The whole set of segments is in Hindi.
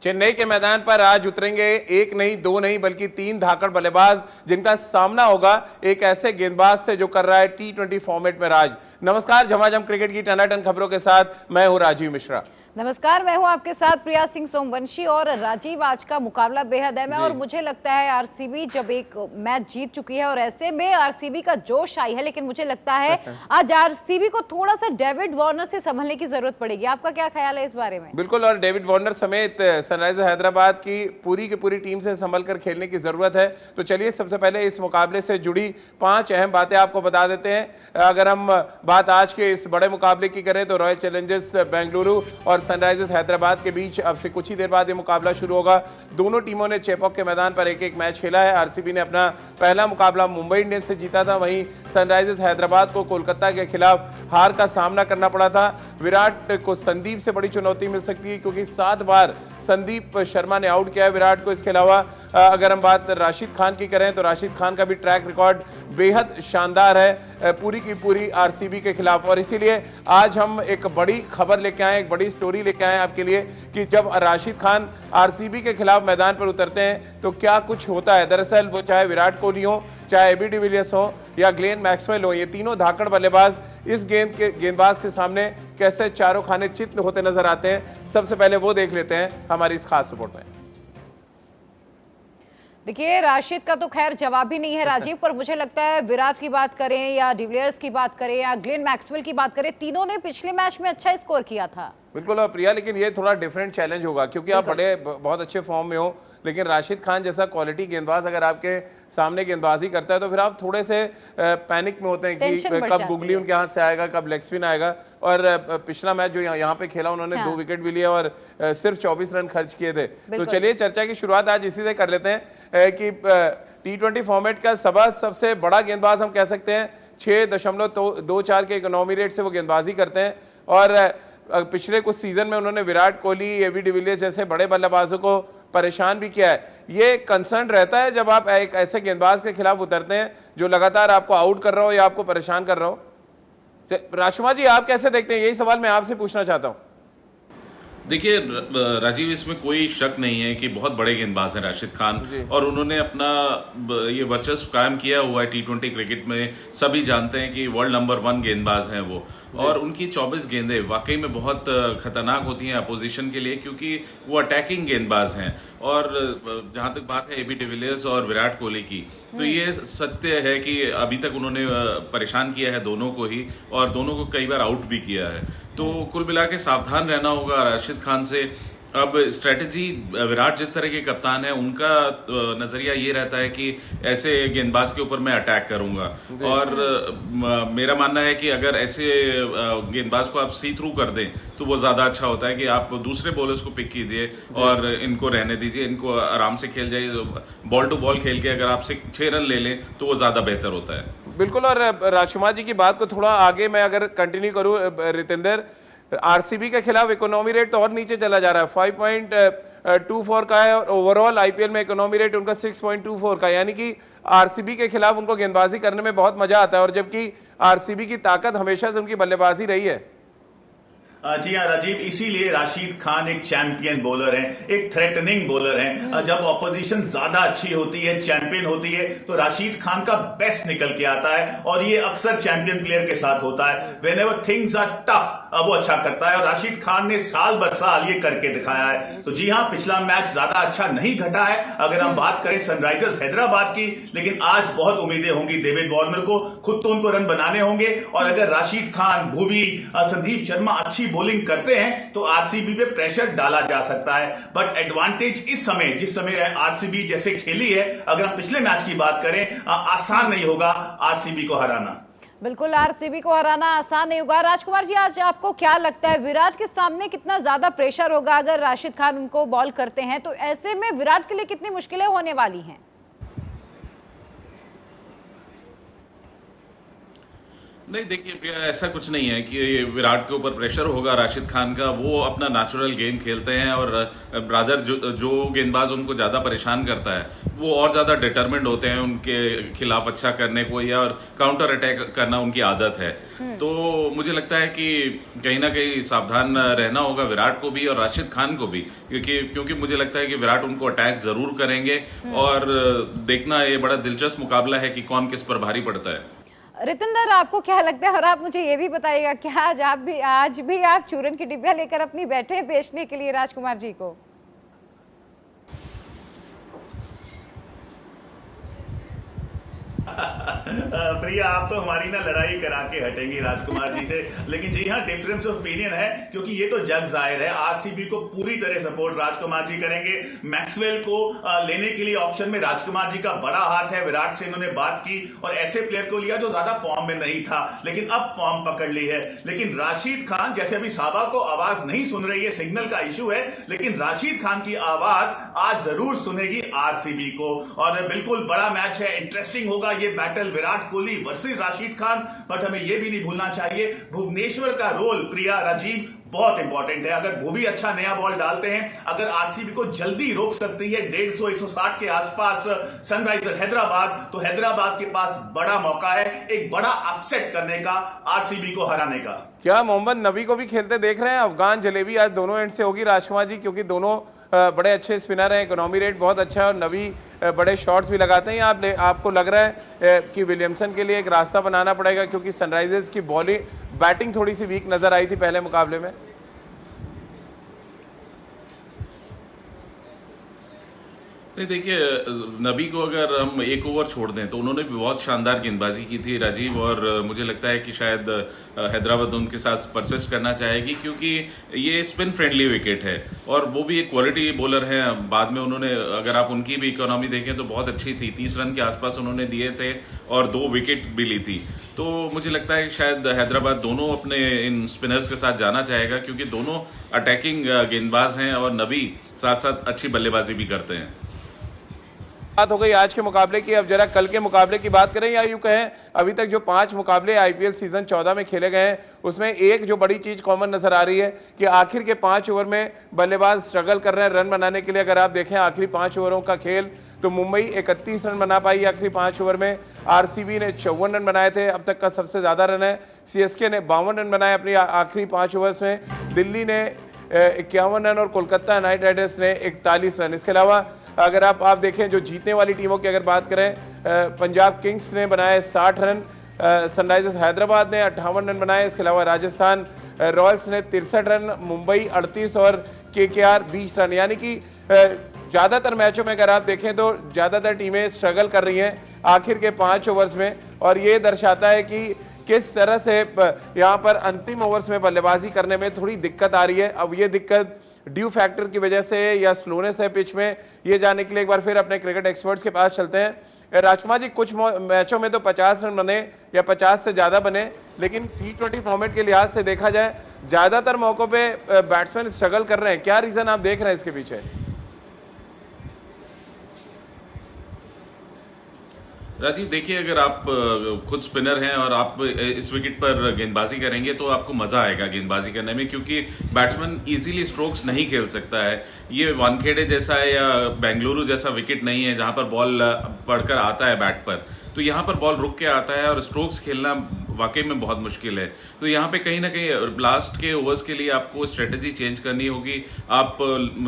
चेन्नई के मैदान पर आज उतरेंगे एक नहीं, दो नहीं, बल्कि तीन धाकड़ बल्लेबाज, जिनका सामना होगा एक ऐसे गेंदबाज से जो कर रहा है T20 फॉर्मेट में राज। नमस्कार, झमाझम क्रिकेट की टनाटन खबरों के साथ मैं हूं राजीव मिश्रा। नमस्कार, मैं हूं आपके साथ प्रिया सिंह सोमवंशी। और राजीव, आज का मुकाबला बेहद अहम है और मुझे लगता है आरसीबी जब एक मैच जीत चुकी है और ऐसे में आरसीबी का जोश आई है, लेकिन मुझे लगता है आज आरसीबी को थोड़ा सा डेविड वार्नर से संभलने की जरूरत पड़ेगी। आपका क्या ख्याल है इस बारे में? बिल्कुल, और डेविड वार्नर समेत सनराइजर्स हैदराबाद की पूरी टीम से संभल कर खेलने की जरूरत है। तो चलिए सबसे पहले इस मुकाबले से जुड़ी 5 अहम बातें आपको बता देते हैं। अगर हम बात आज के इस बड़े मुकाबले की करें तो रॉयल चैलेंजर्स बेंगलुरु और सनराइजर्स हैदराबाद के बीच अब से कुछ ही देर बाद ये मुकाबला शुरू होगा। दोनों टीमों ने चेपॉक के मैदान पर एक मैच खेला है। आरसीबी ने अपना पहला मुकाबला मुंबई इंडियंस से जीता था, वहीं सनराइजर्स हैदराबाद को कोलकाता के खिलाफ हार का सामना करना पड़ा था। विराट को संदीप से बड़ी चुनौती मिल सकती है, क्योंकि 7 बार संदीप शर्मा ने आउट किया है विराट को। इसके अलावा अगर हम बात राशिद खान की करें तो राशिद खान का भी ट्रैक रिकॉर्ड बेहद शानदार है पूरी की पूरी आरसीबी के खिलाफ। और इसीलिए आज हम एक बड़ी खबर लेके आए, एक बड़ी स्टोरी लेके आए आपके लिए कि जब राशिद खान आरसीबी के खिलाफ मैदान पर उतरते हैं तो क्या कुछ होता है। दरअसल वो चाहे विराट कोहली हो, चाहे एबी डिविलियर्स हो या ग्लेन मैक्सवेल हो, ये तीनों धाकड़ बल्लेबाज इस गेंदबाज के सामने कैसे चारों खाने चित्त होते नजर आते हैं। सबसे पहले वो देख लेते हैं हमारी इस खास रिपोर्ट में। देखिए, राशिद का तो खैर जवाब ही नहीं है राजीव, पर मुझे लगता है विराट की बात करें या डिविलियर्स की बात करें या ग्लेन मैक्सवेल की बात करें, तीनों ने पिछले मैच में अच्छा स्कोर किया था। बिल्कुल, और प्रिया, लेकिन ये थोड़ा डिफरेंट चैलेंज होगा क्योंकि आप बहुत अच्छे फॉर्म में हो, लेकिन राशिद खान जैसा क्वालिटी गेंदबाज अगर आपके सामने गेंदबाजी करता है तो फिर आप थोड़े से पैनिक में होते हैं कि कब गुगली उनके हाथ से आएगा, कब लेग स्पिन आएगा। और पिछला मैच जो यहाँ पे खेला उन्होंने 2 विकेट भी लिए और सिर्फ 24 रन खर्च किए थे। तो चलिए चर्चा की शुरुआत आज इसी से कर लेते हैं कि T20 फॉर्मेट का सबसे बड़ा गेंदबाज हम कह सकते हैं। 6.24 के इकोनॉमी रेट से वो गेंदबाजी करते हैं और पिछले कुछ सीजन में उन्होंने विराट कोहली, एबी डिविलियर्स जैसे बड़े बल्लेबाजों को परेशान भी किया है। ये कंसर्न रहता है जब आप एक ऐसे गेंदबाज के खिलाफ उतरते हैं जो लगातार आपको आउट कर रहा हो या आपको परेशान कर रहा हो। राजकुमार जी, आप कैसे देखते हैं? यही सवाल मैं आपसे पूछना चाहता हूं। देखिए राजीव, इसमें कोई शक नहीं है कि बहुत बड़े गेंदबाज हैं राशिद खान, और उन्होंने अपना ये वर्चस्व कायम किया हुआ है T20 क्रिकेट में। सभी जानते हैं कि वर्ल्ड नंबर 1 गेंदबाज हैं वो, और उनकी 24 गेंदें वाकई में बहुत खतरनाक होती हैं अपोजिशन के लिए, क्योंकि वो अटैकिंग गेंदबाज हैं। और जहां तक बात है एबी डिविलियर्स और विराट कोहली की, तो ये सत्य है कि अभी तक उन्होंने परेशान किया है दोनों को ही, और दोनों को कई बार आउट भी किया है। तो कुल मिला के सावधान रहना होगा राशिद खान से। अब स्ट्रेटजी, विराट जिस तरह के कप्तान है उनका नजरिया ये रहता है कि ऐसे गेंदबाज के ऊपर मैं अटैक करूंगा, और मेरा मानना है कि अगर ऐसे गेंदबाज को आप सी थ्रू कर दें तो वो ज्यादा अच्छा होता है कि आप दूसरे बॉलर्स को पिक कीजिए और इनको रहने दीजिए, इनको आराम से खेल जाइए। बॉल टू बॉल खेल के अगर आप 6 रन ले लें तो वो ज्यादा बेहतर होता है। बिल्कुल, और राजकुमार जी की बात को थोड़ा आगे मैं अगर कंटिन्यू करूं, रितेंद्र, आरसीबी के खिलाफ इकोनॉमी रेट तो और नीचे चला जा रहा है। 5.24 का है और ओवरऑल आईपीएल में इकोनॉमी रेट उनका 6.24 का, यानी कि आरसीबी के खिलाफ उनको गेंदबाजी करने में बहुत मजा आता है। और जबकि आरसीबी की ताकत हमेशा से उनकी बल्लेबाजी रही है। जी हाँ राजीव, इसीलिए राशिद खान एक चैंपियन बॉलर हैं, एक थ्रेटनिंग बॉलर हैं। जब ऑपोजिशन ज्यादा अच्छी होती है, चैंपियन होती है, तो राशिद खान का बेस्ट निकल के आता है, और ये अक्सर चैंपियन प्लेयर के साथ होता है। व्हेनेवर थिंग्स आर टफ वो अच्छा करता है, और राशिद खान ने साल बर साल ये करके दिखाया है। तो जी हाँ, पिछला मैच ज्यादा अच्छा नहीं घटा है अगर हम बात करें सनराइजर्स हैदराबाद की, लेकिन आज बहुत उम्मीदें होंगी डेविड वार्नर को। खुद तो उनको रन बनाने होंगे, और अगर राशिद खान, भुवी, संदीप शर्मा अच्छी बॉलिंग करते हैं तो आरसीबी पे प्रेशर डाला जा सकता है। बट एडवांटेज इस समय, जिस समय आरसीबी जैसे खेली है, अगर हम पिछले मैच की बात करें, आसान नहीं होगा आरसीबी को हराना। बिल्कुल, आरसीबी को हराना आसान नहीं होगा। राजकुमार जी, आज आपको क्या लगता है विराट के सामने कितना ज्यादा प्रेशर होगा अगर राशिद खान उनको बॉल करते हैं? तो ऐसे में विराट के लिए कितनी मुश्किलें होने वाली हैं? नहीं, देखिए प्रिया, ऐसा कुछ नहीं है कि विराट के ऊपर प्रेशर होगा राशिद खान का। वो अपना नेचुरल गेम खेलते हैं और ब्रादर जो गेंदबाज उनको ज़्यादा परेशान करता है वो और ज़्यादा डिटरमिन्ड होते हैं उनके खिलाफ अच्छा करने को, या और काउंटर अटैक करना उनकी आदत है। तो मुझे लगता है कि कहीं ना कहीं सावधान रहना होगा विराट को भी और राशिद खान को भी, क्योंकि मुझे लगता है कि विराट उनको अटैक ज़रूर करेंगे। और देखना ये बड़ा दिलचस्प मुकाबला है कि कौन किस पर भारी पड़ता है। रितिंदर, आपको क्या लगता है? और आप मुझे ये भी बताइएगा, क्या आज भी आप चूरन की डिब्बियां लेकर अपनी बैठे हैं बेचने के लिए राजकुमार जी को? प्रिया, आप तो हमारी ना लड़ाई करा के हटेंगी राजकुमार जी से, लेकिन जी हाँ, डिफरेंस ऑफ ओपिनियन है, क्योंकि ये तो जग जाहिर है आरसीबी को पूरी तरह सपोर्ट राजकुमार जी करेंगे। मैक्सवेल को लेने के लिए ऑप्शन में राजकुमार जी का बड़ा हाथ है। विराट से इन्होंने बात की और ऐसे प्लेयर को लिया जो ज्यादा फॉर्म में नहीं था, लेकिन अब फॉर्म पकड़ ली है। लेकिन राशिद खान, जैसे अभी साबा को आवाज नहीं सुन रही है, सिग्नल का इशू है, लेकिन राशिद खान की आवाज आज जरूर सुनेगी आरसीबी को। और बिल्कुल बड़ा मैच है, इंटरेस्टिंग होगा ये battle, Virat Kohli versus Rashid Khan. But हमें यह भी नहीं भूलना चाहिए भुवनेश्वर का रोल, प्रिया राजीव, बहुत इंपॉर्टेंट है। अगर भुवी अच्छा नया बॉल डालते हैं, अगर आरसीबी को जल्दी रोक सकती है 150-160 के आसपास सनराइजर हैदराबाद, तो हैदराबाद के पास बड़ा मौका है एक बड़ा अपसेट करने का, आरसीबी को हराने का। क्या मोहम्मद नबी को भी खेलते देख रहे हैं? अफगान जलेबी आज दोनों एंड से होगी राजकुमार जी, क्योंकि दोनों बड़े अच्छे स्पिनर हैं, इकोनॉमी रेट बहुत अच्छा है और नबी बड़े शॉट्स भी लगाते हैं। आपको लग रहा है कि विलियमसन के लिए एक रास्ता बनाना पड़ेगा, क्योंकि सनराइजर्स की बैटिंग थोड़ी सी वीक नजर आई थी पहले मुकाबले में। नहीं, देखिए, नबी को अगर हम एक ओवर छोड़ दें तो उन्होंने भी बहुत शानदार गेंदबाजी की थी राजीव, और मुझे लगता है कि शायद हैदराबाद उनके साथ परसिस्ट करना चाहेगी, क्योंकि ये स्पिन फ्रेंडली विकेट है और वो भी एक क्वालिटी बॉलर है। बाद में उन्होंने, अगर आप उनकी भी इकोनॉमी देखें तो बहुत अच्छी थी, 30 रन के आसपास उन्होंने दिए थे और 2 विकेट भी ली थी। तो मुझे लगता है कि शायद हैदराबाद दोनों अपने इन स्पिनर्स के साथ जाना चाहेगा, क्योंकि दोनों अटैकिंग गेंदबाज हैं और नबी साथ साथ अच्छी बल्लेबाजी भी करते हैं। बात हो गई आज के मुकाबले की, अब जरा कल के मुकाबले की बात करें, या यूं कहें अभी तक जो 5 मुकाबले आईपीएल सीजन 14 में खेले गए हैं, उसमें एक जो बड़ी चीज कॉमन नजर आ रही है कि आखिर के 5 ओवर में बल्लेबाज स्ट्रगल कर रहे हैं रन बनाने के लिए। अगर आप देखें आखिरी 5 ओवरों का खेल, तो मुंबई 31 रन बना पाई आखिरी 5 ओवर में, आरसीबी ने 54 रन बनाए थे, अब तक का सबसे ज्यादा रन है। सीएसके ने 52 रन बनाए अपनी आखिरी 5 ओवर्स में, दिल्ली ने 51 रन और कोलकाता नाइट राइडर्स ने 41 रन। इसके अलावा अगर आप देखें जो जीतने वाली टीमों की अगर बात करें, पंजाब किंग्स ने बनाए 60 रन, सनराइजर्स हैदराबाद ने 58 रन बनाए, इसके अलावा राजस्थान रॉयल्स ने 63 रन, मुंबई 38 और केकेआर 20 रन। यानी कि ज़्यादातर मैचों में अगर आप देखें तो ज़्यादातर टीमें स्ट्रगल कर रही हैं आखिर के 5 ओवर्स में, और ये दर्शाता है कि किस तरह से यहाँ पर अंतिम ओवर्स में बल्लेबाजी करने में थोड़ी दिक्कत आ रही है। अब ये दिक्कत ड्यू फैक्टर की वजह से या स्लोनेस है पिच में, ये जानने के लिए एक बार फिर अपने क्रिकेट एक्सपर्ट्स के पास चलते हैं। राजकुमार जी, कुछ मैचों में तो 50 रन बने या 50 से ज़्यादा बने, लेकिन T20 फॉर्मेट के लिहाज से देखा जाए ज़्यादातर मौकों पे बैट्समैन स्ट्रगल कर रहे हैं। क्या रीज़न आप देख रहे हैं इसके पीछे? राजीव, देखिए, अगर आप खुद स्पिनर हैं और आप इस विकेट पर गेंदबाजी करेंगे तो आपको मजा आएगा गेंदबाजी करने में, क्योंकि बैट्समैन इजीली स्ट्रोक्स नहीं खेल सकता है। ये वानखेड़े जैसा है या बेंगलुरु जैसा विकेट नहीं है जहां पर बॉल पड़कर आता है बैट पर, तो यहाँ पर बॉल रुक के आता है और स्ट्रोक्स खेलना वाकई में बहुत मुश्किल है। तो यहाँ पे कहीं ना कहीं लास्ट के ओवर्स के लिए आपको स्ट्रेटेजी चेंज करनी होगी। आप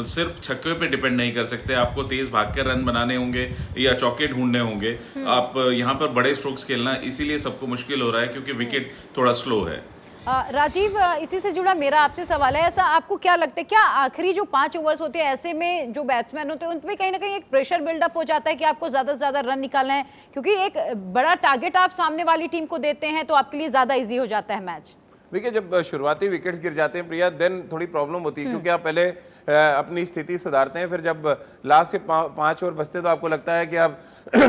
सिर्फ छक्के पे डिपेंड नहीं कर सकते, आपको तेज भाग कर रन बनाने होंगे या चौके ढूंढने होंगे। आप यहाँ पर बड़े स्ट्रोक्स खेलना इसीलिए सबको मुश्किल हो रहा है, क्योंकि विकेट थोड़ा स्लो है। राजीव, इसी से जुड़ा मेरा आपसे सवाल है, ऐसा आपको क्या लगता है, क्या आखिरी जो 5 ओवर्स होते हैं ऐसे में जो बैट्समैन होते हैं उनपे कहीं ना कहीं एक प्रेशर बिल्डअप हो जाता है कि आपको ज्यादा से ज्यादा रन निकालना है, क्योंकि एक बड़ा टारगेट आप सामने वाली टीम को देते हैं तो आपके लिए ज्यादा इजी हो जाता है मैच? देखिए, जब शुरुआती विकेट्स गिर जाते हैं प्रिया, देन थोड़ी प्रॉब्लम होती है, क्योंकि आप पहले अपनी स्थिति सुधारते हैं, फिर जब लास्ट के 5 ओवर बचते हैं तो आपको लगता है कि आप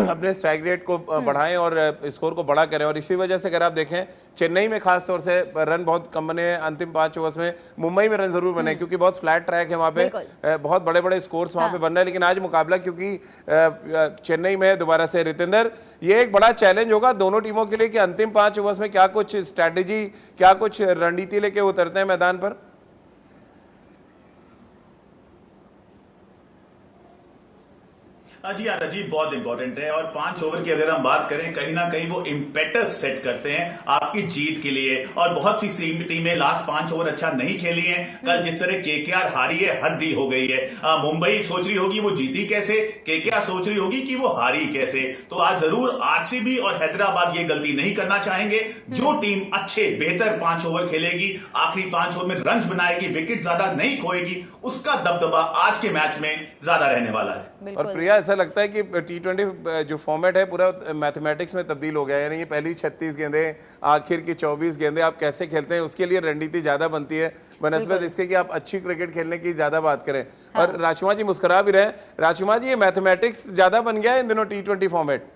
अपने स्ट्राइक रेट को बढ़ाएं और स्कोर को बड़ा करें। और इसी वजह से अगर आप देखें चेन्नई में खास तौर से रन बहुत कम बने हैं अंतिम 5 ओवर्स में, मुंबई में रन जरूर बने क्योंकि बहुत फ्लैट ट्रैक है वहाँ पे, बहुत बड़े बड़े स्कोर्स वहाँ पे बन रहे हैं। लेकिन आज मुकाबला क्योंकि चेन्नई में दोबारा से रितेंद्र, ये एक बड़ा चैलेंज होगा दोनों टीमों के लिए कि अंतिम 5 ओवर्स में क्या कुछ स्ट्रैटेजी, क्या कुछ रणनीति लेके उतरते हैं मैदान पर। जी हाँ राजीव, बहुत इंपॉर्टेंट है। और 5 ओवर की अगर हम बात करें, कहीं ना कहीं वो इम्पेटस सेट करते हैं आपकी जीत के लिए। और बहुत सी टीमें लास्ट 5 ओवर अच्छा नहीं खेली हैं। कल जिस तरह केकेआर हारी है, हद ही हो गई है। मुंबई सोच रही होगी वो जीती कैसे, केकेआर सोच रही होगी कि वो हारी कैसे। तो आज जरूर आरसीबी और हैदराबाद ये गलती नहीं करना चाहेंगे। जो टीम अच्छे बेहतर 5 ओवर खेलेगी, आखिरी 5 ओवर में रन बनाएगी, विकेट ज्यादा नहीं खोएगी, उसका दबदबा आज के मैच में ज्यादा रहने वाला है। और प्रिया, ऐसा लगता है कि T20 जो फॉर्मेट है पूरा मैथमेटिक्स में तब्दील हो गया है, यानी ये पहली 36 गेंदें, आखिर की 24 गेंदें आप कैसे खेलते हैं उसके लिए रणनीति ज्यादा बनती है बनस्बत इसके कि आप अच्छी क्रिकेट खेलने की ज्यादा बात करें। और राजकुमार जी मुस्कुरा भी रहे। राजकुमार जी, ये मैथमेटिक्स ज्यादा बन गया है इन दिनों T20 फॉर्मेट?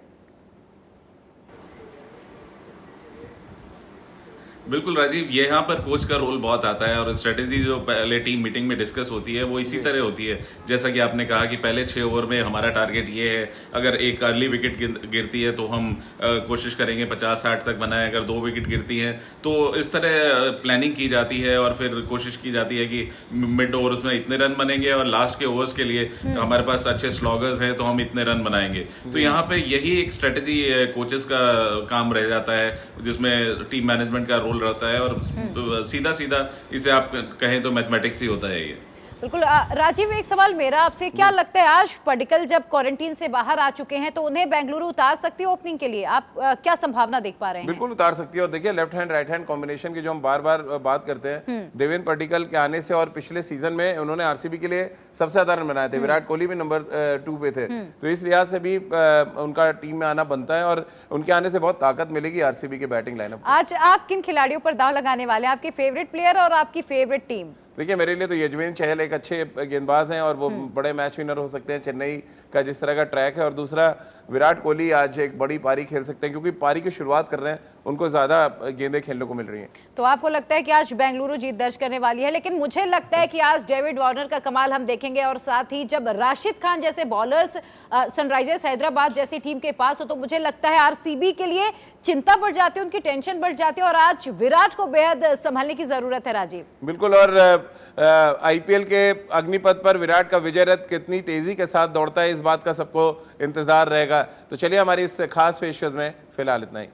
बिल्कुल राजीव, यहाँ पर कोच का रोल बहुत आता है और स्ट्रेटेजी जो पहले टीम मीटिंग में डिस्कस होती है वो इसी तरह होती है। जैसा कि आपने कहा कि पहले 6 ओवर में हमारा टारगेट ये है, अगर एक अर्ली विकेट गिरती है तो हम कोशिश करेंगे 50-60 तक बनाए, अगर 2 विकेट गिरती हैं तो इस तरह प्लानिंग की जाती है और फिर कोशिश की जाती है कि मिड ओवर्स में इतने रन बनेंगे और लास्ट के ओवर्स के लिए हमारे पास अच्छे स्लॉगर्स हैं तो हम इतने रन बनाएंगे। तो यहाँ पे यही एक स्ट्रेटेजी कोचेस का काम रह जाता है जिसमें टीम मैनेजमेंट का रोल रहता है और सीधा सीधा इसे आप कहें तो मैथमेटिक्स ही होता है ये। बिल्कुल। राजीव, एक सवाल मेरा आपसे, क्या लगता है आज पडिक्कल जब क्वारंटीन से बाहर आ चुके हैं तो उन्हें बेंगलुरु उतार सकती है ओपनिंग के लिए? आप क्या संभावना देख पा रहे हैं? बिल्कुल उतार सकती है। और देखिए left hand right hand combination की जो हम बार बार बात करते हैं, देवेंद्र पडिक्कल के आने से और पिछले सीजन में उन्होंने आरसीबी के लिए सबसे ज्यादा रन बनाए थे, विराट कोहली भी नंबर 2 पे थे, तो इस लिहाज से भी उनका टीम में आना बनता है और उनके आने से बहुत ताकत मिलेगी आरसीबी के बैटिंग लाइनअप। आज आप किन खिलाड़ियों पर दांव लगाने वाले हैं? आपके फेवरेट प्लेयर और आपकी फेवरेट टीम? देखिए मेरे लिए तो यजवेंद्र चहल एक अच्छे गेंदबाज हैं और वो बड़े मैच विनर हो सकते हैं चेन्नई का जिस तरह का ट्रैक है। और दूसरा विराट कोहली आज एक बड़ी पारी खेल सकते हैं क्योंकि पारी की शुरुआत कर रहे हैं, उनको ज्यादा गेंदें खेलने को मिल रही हैं। तो आपको लगता है कि आज बेंगलुरु जीत दर्ज करने वाली है, लेकिन मुझे लगता है कि आज डेविड वार्नर का कमाल हम देखेंगे और साथ ही जब राशिद खान जैसे बॉलर्स सनराइजर्स हैदराबाद जैसी टीम के पास हो तो मुझे लगता है आरसीबी के लिए चिंता बढ़ जाती है, उनकी टेंशन बढ़ जाती है और आज विराट को बेहद संभालने की जरूरत है। राजीव, बिल्कुल। और आईपीएल के अग्निपथ पर विराट का विजय रथ कितनी तेजी के साथ दौड़ता है इस बात का सबको इंतजार रहेगा। तो चलिए हमारी इस खास पेशकश में फिलहाल इतना ही।